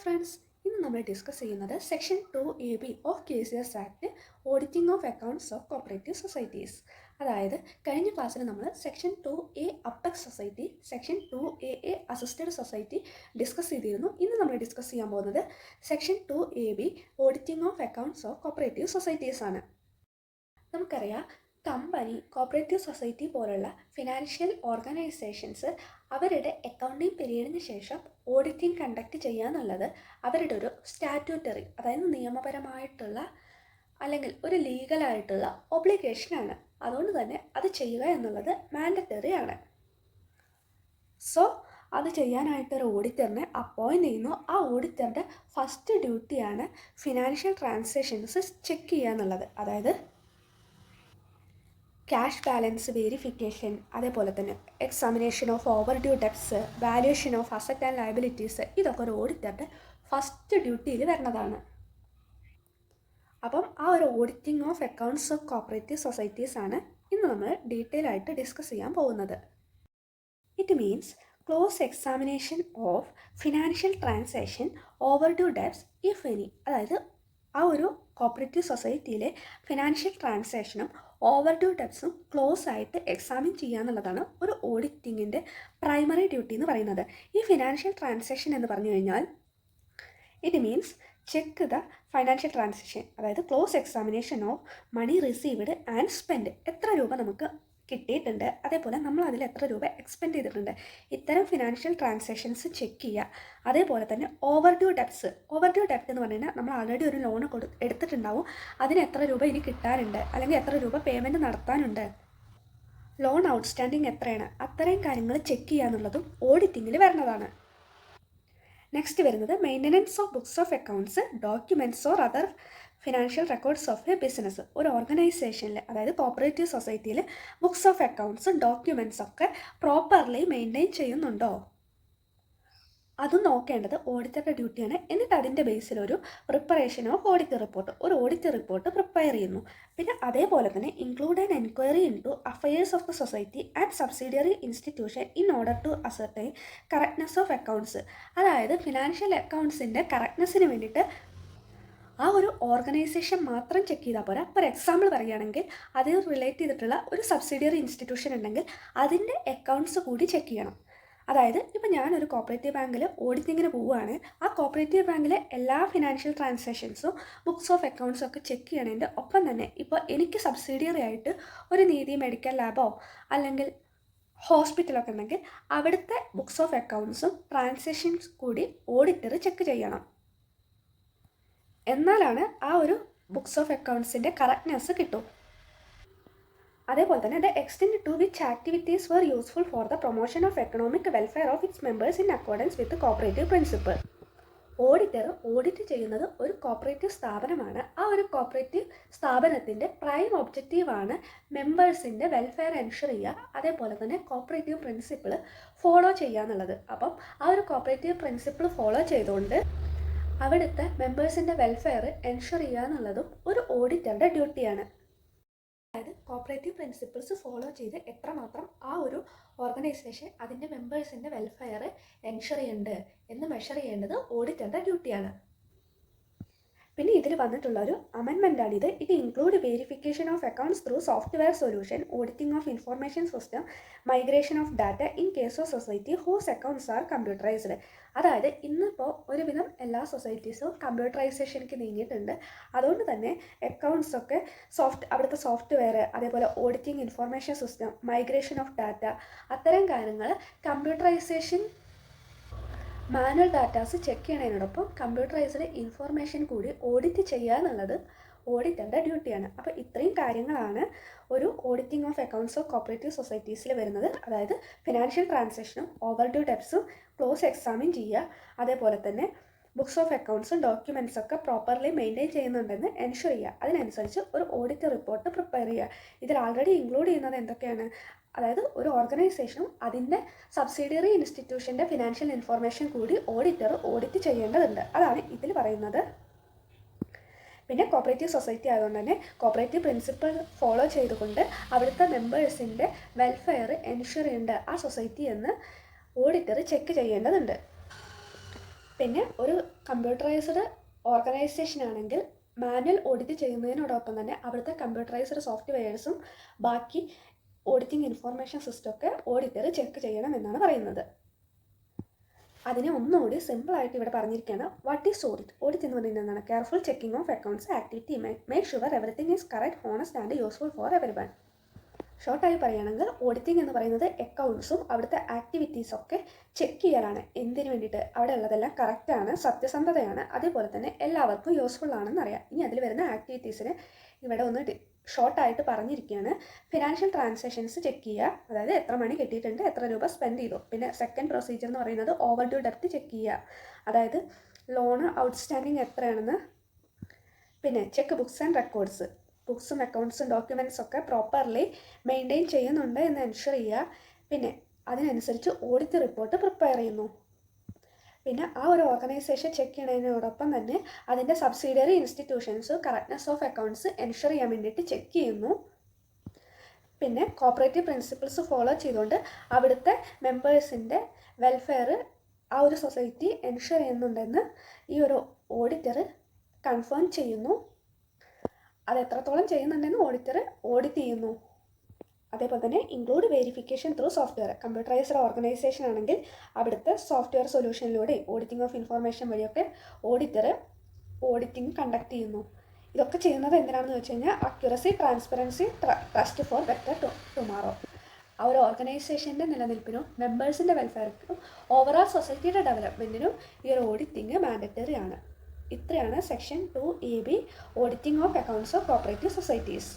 Friends, ഇന്ന് നമ്മൾ discuss ചെയ്യുന്നത് section 2AB of KCS act auditing of accounts of cooperative societies. അതായത് കഴിഞ്ഞ ക്ലാസ്സിൽ നമ്മൾ section 2A apex society, section 2AA assisted society discuss ചെയ്തിരുന്നു. ഇന്ന് നമ്മൾ ഡിസ്കസ് ചെയ്യാൻ പോകുന്നത് section 2AB auditing of accounts of cooperative societies ആണ്. നമുക്കറിയാം, കമ്പനി, കോപ്പറേറ്റീവ് സൊസൈറ്റി പോലുള്ള ഫിനാൻഷ്യൽ ഓർഗനൈസേഷൻസ് അവരുടെ അക്കൗണ്ടിങ് പീരീഡിന് ശേഷം ഓഡിറ്റിംഗ് കണ്ടക്ട് ചെയ്യുക എന്നുള്ളത് അവരുടെ ഒരു സ്റ്റാറ്റ്യൂട്ടറി, അതായത് നിയമപരമായിട്ടുള്ള അല്ലെങ്കിൽ ഒരു ലീഗലായിട്ടുള്ള ഒബ്ലിഗേഷനാണ്. അതുകൊണ്ട് തന്നെ അത് ചെയ്യുക എന്നുള്ളത് മാൻഡറ്ററി ആണ്. സോ അത് ചെയ്യാനായിട്ടൊരു ഓഡിറ്ററിനെ അപ്പോയിൻറ്റ് ചെയ്യുന്നു. ആ ഓഡിറ്ററിൻ്റെ ഫസ്റ്റ് ഡ്യൂട്ടിയാണ് ഫിനാൻഷ്യൽ ട്രാൻസാക്ഷൻസ് ചെക്ക് ചെയ്യുക എന്നുള്ളത്. അതായത് ക്യാഷ് ബാലൻസ് വെരിഫിക്കേഷൻ, അതേപോലെ തന്നെ examination of over due debts, valuation of asset and liabilities, ഇതൊക്കെ ഒരു ഓഡിറ്ററുടെ ഫസ്റ്റ് ഡ്യൂട്ടിയിൽ വരുന്നതാണ്. അപ്പം ആ ഒരു auditing of accounts of cooperative societies ആണ് ഇന്ന് നമ്മൾ ഡീറ്റെയിൽ ആയിട്ട് ഡിസ്കസ് ചെയ്യാൻ പോകുന്നത്. It means close examination of financial transaction, over due debts if any. അതായത് ആ ഒരു കോപ്പറേറ്റീവ് സൊസൈറ്റിയിലെ ഫിനാൻഷ്യൽ ട്രാൻസാക്ഷനും ഓവർ ഡ്യൂ ഡെപ്റ്റ്സും ക്ലോസ് ആയിട്ട് എക്സാമിൻ ചെയ്യുക എന്നുള്ളതാണ് ഒരു ഓഡിറ്റിങ്ങിൻ്റെ പ്രൈമറി ഡ്യൂട്ടി എന്ന് പറയുന്നത്. ഈ ഫിനാൻഷ്യൽ ട്രാൻസാക്ഷൻ എന്ന് പറഞ്ഞു കഴിഞ്ഞാൽ it means check the financial transaction, അതായത് close examination of money received and spend. എത്ര രൂപ നമുക്ക് കിട്ടിയിട്ടുണ്ട്, അതേപോലെ നമ്മൾ അതിൽ എത്ര രൂപ എക്സ്പെൻഡ് ചെയ്തിട്ടുണ്ട്, ഇത്തരം ഫിനാൻഷ്യൽ ട്രാൻസാക്ഷൻസ് ചെക്ക് ചെയ്യുക. അതേപോലെ തന്നെ overdue debts. Overdue ഡെപ്റ്റ് എന്ന് പറഞ്ഞു കഴിഞ്ഞാൽ നമ്മൾ ആൾറെഡി ഒരു ലോൺ എടുത്തിട്ടുണ്ടാവും, അതിന് എത്ര രൂപ ഇനി കിട്ടാനുണ്ട്, അല്ലെങ്കിൽ എത്ര രൂപ പേയ്മെൻറ്റ് നടത്താനുണ്ട്, ലോൺ ഔട്ട്സ്റ്റാൻഡിങ് എത്രയാണ്, അത്രയും കാര്യങ്ങൾ ചെക്ക് ചെയ്യുക എന്നുള്ളതും ഓഡിറ്റിങ്ങിൽ വരുന്നതാണ്. നെക്സ്റ്റ് വരുന്നത് maintenance of books of accounts, documents or other financial records of a business. ഒരു ഓർഗനൈസേഷനിൽ, അതായത് കോപ്പറേറ്റീവ് സൊസൈറ്റിയിൽ ബുക്സ് ഓഫ് അക്കൗണ്ട്സും ഡോക്യുമെൻറ്റ്സ് ഒക്കെ പ്രോപ്പർലി മെയിൻറ്റെയിൻ ചെയ്യുന്നുണ്ടോ, അതും നോക്കേണ്ടത് ഓഡിറ്ററുടെ ഡ്യൂട്ടിയാണ്. എന്നിട്ട് അതിൻ്റെ ബേസിൽ ഒരു പ്രിപ്പറേഷൻ ഓഫ് ഓഡിറ്റ് റിപ്പോർട്ട്, ഒരു ഓഡിറ്റ് റിപ്പോർട്ട് പ്രിപ്പയർ ചെയ്യുന്നു. പിന്നെ അതേപോലെ തന്നെ include an enquiry into affairs of the society and subsidiary institution in order to ascertain correctness of accounts. അതായത് ഫിനാൻഷ്യൽ അക്കൗണ്ട്സിൻ്റെ കറക്റ്റ്നെസ്സിന് വേണ്ടിയിട്ട് ആ ഒരു ഓർഗനൈസേഷൻ മാത്രം ചെക്ക് ചെയ്താൽ പോരാ. ഫോർ എക്സാമ്പിൾ പറയുകയാണെങ്കിൽ അതിൽ റിലേറ്റ് ചെയ്തിട്ടുള്ള ഒരു സബ്സിഡിയറി ഇൻസ്റ്റിറ്റ്യൂഷൻ ഉണ്ടെങ്കിൽ അതിൻ്റെ അക്കൗണ്ട്സ് കൂടി ചെക്ക് ചെയ്യണം. അതായത് ഇപ്പോൾ ഞാനൊരു കോപ്പറേറ്റീവ് ബാങ്കിൽ ഓഡിറ്റിങ്ങിന് പോവുകയാണ്, ആ കോപ്പറേറ്റീവ് ബാങ്കിലെ എല്ലാ ഫിനാൻഷ്യൽ ട്രാൻസാക്ഷൻസും ബുക്സ് ഓഫ് അക്കൗണ്ട്സും ഒക്കെ ചെക്ക് ചെയ്യണതിൻ്റെ ഒപ്പം തന്നെ ഇപ്പോൾ എനിക്ക് സബ്സിഡിയറി ആയിട്ട് ഒരു നീതി മെഡിക്കൽ ലാബോ അല്ലെങ്കിൽ ഹോസ്പിറ്റലൊക്കെ ഉണ്ടെങ്കിൽ അവിടുത്തെ ബുക്സ് ഓഫ് അക്കൗണ്ട്സും ട്രാൻസാക്ഷൻസ് കൂടി ഓഡിറ്റർ ചെക്ക് ചെയ്യണം. എന്നാലാണ് ആ ഒരു ബുക്സ് ഓഫ് അക്കൗണ്ട്സിൻ്റെ കറക്റ്റ്നെസ് കിട്ടും. അതേപോലെ തന്നെ the extend to which activities were useful for the promotion of economic welfare of its members in accordance with cooperative principle. Auditor audit ചെയ്യുന്നത് ഒരു കോപ്പറേറ്റീവ് സ്ഥാപനമാണ്. ആ ഒരു കോപ്പറേറ്റീവ് സ്ഥാപനത്തിൻ്റെ പ്രൈം ഒബ്ജക്റ്റീവാണ് മെമ്പേഴ്സിൻ്റെ വെൽഫെയർ എൻഷുർ ചെയ്യുക, അതേപോലെ തന്നെ കോപ്പറേറ്റീവ് പ്രിൻസിപ്പിൾ ഫോളോ ചെയ്യുക എന്നുള്ളത്. അപ്പം ആ ഒരു കോപ്പറേറ്റീവ് പ്രിൻസിപ്പിൾ ഫോളോ ചെയ്തുകൊണ്ട് അവിടുത്തെ മെമ്പേഴ്സിൻ്റെ വെൽഫെയർ എൻഷുർ ചെയ്യുക എന്നുള്ളതും ഒരു ഓഡിറ്ററുടെ ഡ്യൂട്ടിയാണ്. അതായത് കോപ്പറേറ്റീവ് പ്രിൻസിപ്പിൾസ് ഫോളോ ചെയ്ത് എത്രമാത്രം ആ ഒരു ഓർഗനൈസേഷൻ അതിൻ്റെ മെമ്പേഴ്സിൻ്റെ വെൽഫെയർ എൻഷുർ ചെയ്യുന്നുണ്ട് എന്ന് മെഷർ ചെയ്യേണ്ടത് ഓഡിറ്ററുടെ ഡ്യൂട്ടിയാണ്. പിന്നെ ഇതിൽ വന്നിട്ടുള്ള ഒരു അമെൻമെൻ്റാണിത്. ഇത് include verification of accounts through software solution, auditing of information system, migration of data in case of society whose accounts are computerised. അതായത് ഇന്നിപ്പോൾ ഒരുവിധം എല്ലാ സൊസൈറ്റീസും കമ്പ്യൂട്ടറൈസേഷനിലേക്ക് നീങ്ങിയിട്ടുണ്ട്. അതുകൊണ്ട് തന്നെ അക്കൗണ്ട്സൊക്കെ അവിടുത്തെ സോഫ്റ്റ്വെയർ, അതേപോലെ auditing information system, migration of data, അത്തരം കാര്യങ്ങൾ കമ്പ്യൂട്ടറൈസേഷൻ മാനുവൽ ഡാറ്റാസ് ചെക്ക് ചെയ്യുന്നതിനോടൊപ്പം കമ്പ്യൂട്ടറൈസ്ഡ് ഇൻഫർമേഷൻ കൂടി ഓഡിറ്റ് ചെയ്യുക എന്നുള്ളത് ഓഡിറ്ററുടെ ഡ്യൂട്ടിയാണ്. അപ്പോൾ ഇത്രയും കാര്യങ്ങളാണ് ഒരു auditing of accounts of cooperative സൊസൈറ്റീസിൽ വരുന്നത്. അതായത് ഫിനാൻഷ്യൽ ട്രാൻസാക്ഷനും ഓവർ ഡ്യൂ ഡെപ്റ്റ്സും ക്ലോസ് എക്സാമിൻ ചെയ്യുക, അതേപോലെ തന്നെ ബുക്സ് ഓഫ് അക്കൗണ്ട്സും ഡോക്യുമെൻറ്റ്സ് ഒക്കെ പ്രോപ്പർലി മെയിൻറ്റെയിൻ ചെയ്യുന്നുണ്ടെന്ന് എൻഷുർ ചെയ്യുക. അതിനനുസരിച്ച് ഒരു ഓഡിറ്റ് റിപ്പോർട്ട് പ്രിപ്പയർ ചെയ്യുക. ഇതിൽ ആൾറെഡി ഇൻക്ലൂഡ് ചെയ്യുന്നത് എന്തൊക്കെയാണ്? അതായത് ഒരു ഓർഗനൈസേഷനും അതിൻ്റെ സബ്സിഡിയറി ഇൻസ്റ്റിറ്റ്യൂഷൻ്റെ ഫിനാൻഷ്യൽ ഇൻഫർമേഷൻ കൂടി ഓഡിറ്റർ ഓഡിറ്റ് ചെയ്യേണ്ടതുണ്ട്. അതാണ് ഇതിൽ പറയുന്നത്. പിന്നെ കോപ്പറേറ്റീവ് സൊസൈറ്റി ആയതുകൊണ്ട് തന്നെ കോപ്പറേറ്റീവ് പ്രിൻസിപ്പിൾ ഫോളോ ചെയ്തുകൊണ്ട് അവിടുത്തെ മെമ്പേഴ്സിൻ്റെ വെൽഫെയർ എൻഷുർ ചെയ്യേണ്ട ആ സൊസൈറ്റി എന്ന് ഓഡിറ്റർ ചെക്ക് ചെയ്യേണ്ടതുണ്ട്. പിന്നെ ഒരു കമ്പ്യൂട്ടറൈസ്ഡ് ഓർഗനൈസേഷൻ ആണെങ്കിൽ മാനുവൽ ഓഡിറ്റ് ചെയ്യുന്നതിനോടൊപ്പം തന്നെ അവിടുത്തെ കമ്പ്യൂട്ടറൈസ്ഡ് സോഫ്റ്റ്വെയർസും ബാക്കി ഓഡിറ്റിംഗ് ഇൻഫോർമേഷൻ സിസ്റ്റമൊക്കെ ഓഡിറ്റർ ചെക്ക് ചെയ്യണം എന്നാണ് പറയുന്നത്. അതിനെ ഒന്നുകൂടി സിമ്പിളായിട്ട് ഇവിടെ പറഞ്ഞിരിക്കുകയാണ്. What is audit? ഓഡിറ്റ് എന്ന് പറയുന്നത് എന്താണ്? Careful checking of accounts activity make sure everything is correct, honest and useful for everyone. ഷോർട്ടായി പറയുകയാണെങ്കിൽ ഓഡിറ്റിംഗ് എന്ന് പറയുന്നത് അക്കൗണ്ട്സും അവിടുത്തെ ആക്ടിവിറ്റീസൊക്കെ ചെക്ക് ചെയ്യലാണ്. എന്തിനു വേണ്ടിയിട്ട്? അവിടെ ഉള്ളതെല്ലാം കറക്റ്റാണ്, സത്യസന്ധതയാണ്, അതേപോലെ തന്നെ എല്ലാവർക്കും യൂസ്ഫുൾ ആണെന്ന് അറിയാം. ഇനി അതിൽ വരുന്ന ആക്ടിവിറ്റീസിന് ഇവിടെ ഒന്ന് ഷോർട്ടായിട്ട് പറഞ്ഞിരിക്കുകയാണ്. ഫിനാൻഷ്യൽ ട്രാൻസാക്ഷൻസ് ചെക്ക് ചെയ്യുക, അതായത് എത്ര മണി കിട്ടിയിട്ടുണ്ട്, എത്ര രൂപ സ്പെൻഡ് ചെയ്തു. പിന്നെ സെക്കൻഡ് പ്രൊസീജിയർ എന്ന് പറയുന്നത് ഓവർ ഡ്യൂ ഡെപ്റ്റ് ചെക്ക് ചെയ്യുക, അതായത് ലോണ് ഔട്ട്സ്റ്റാൻഡിങ് എത്രയാണെന്ന്. പിന്നെ ചെക്ക് ബുക്സ് ആൻഡ് റെക്കോർഡ്സ്, ബുക്സും അക്കൗണ്ട്സും ഡോക്യുമെൻറ്റ്സ് ഒക്കെ പ്രോപ്പർലി മെയിൻറ്റെയിൻ ചെയ്യുന്നുണ്ട് എന്ന് എൻഷുർ ചെയ്യുക. പിന്നെ അതിനനുസരിച്ച് ഓഡിറ്റ് റിപ്പോർട്ട് പ്രിപ്പയർ ചെയ്യുന്നു. പിന്നെ ആ ഒരു ഓർഗനൈസേഷൻ ചെക്ക് ചെയ്യുന്നതിനോടൊപ്പം തന്നെ അതിൻ്റെ subsidiary institutions correctness of accounts ensure ചെയ്യാൻ വേണ്ടിയിട്ട് ചെക്ക് ചെയ്യുന്നു. പിന്നെ കോപ്പറേറ്റീവ് പ്രിൻസിപ്പിൾസ് ഫോളോ ചെയ്തുകൊണ്ട് അവിടുത്തെ മെമ്പേഴ്സിൻ്റെ വെൽഫെയർ ആ ഒരു സൊസൈറ്റി എൻഷുർ ചെയ്യുന്നുണ്ടെന്ന് ഈ ഒരു ഓഡിറ്റർ കൺഫേം ചെയ്യുന്നു. അത് എത്രത്തോളം ചെയ്യുന്നുണ്ടെന്ന് ഓഡിറ്റർ ഓഡിറ്റ് ചെയ്യുന്നു. അതേപോലെ തന്നെ include verification through software. Computerised organisation ആണെങ്കിൽ അവിടുത്തെ സോഫ്റ്റ്വെയർ സൊല്യൂഷനിലൂടെ ഓഡിറ്റിംഗ് ഓഫ് ഇൻഫോർമേഷൻ വഴിയൊക്കെ ഓഡിറ്റർ ഓഡിറ്റിംഗ് കണ്ടക്ട് ചെയ്യുന്നു. ഇതൊക്കെ ചെയ്യുന്നത് എന്തിനാണെന്ന് വെച്ച് കഴിഞ്ഞാൽ accuracy, transparency, trust four better tomorrow. ആ ഒരു ഓർഗനൈസേഷൻ്റെ നിലനിൽപ്പിനും മെമ്പേഴ്സിൻ്റെ വെൽഫെയർക്കും ഓവറോൾ സൊസൈറ്റിയുടെ ഡെവലപ്മെൻറ്റിനും ഈ ഒരു ഓഡിറ്റിംഗ് മാൻഡറ്ററി ആണ്. ഇത്രയാണ് section 2AB auditing of accounts of cooperative societies.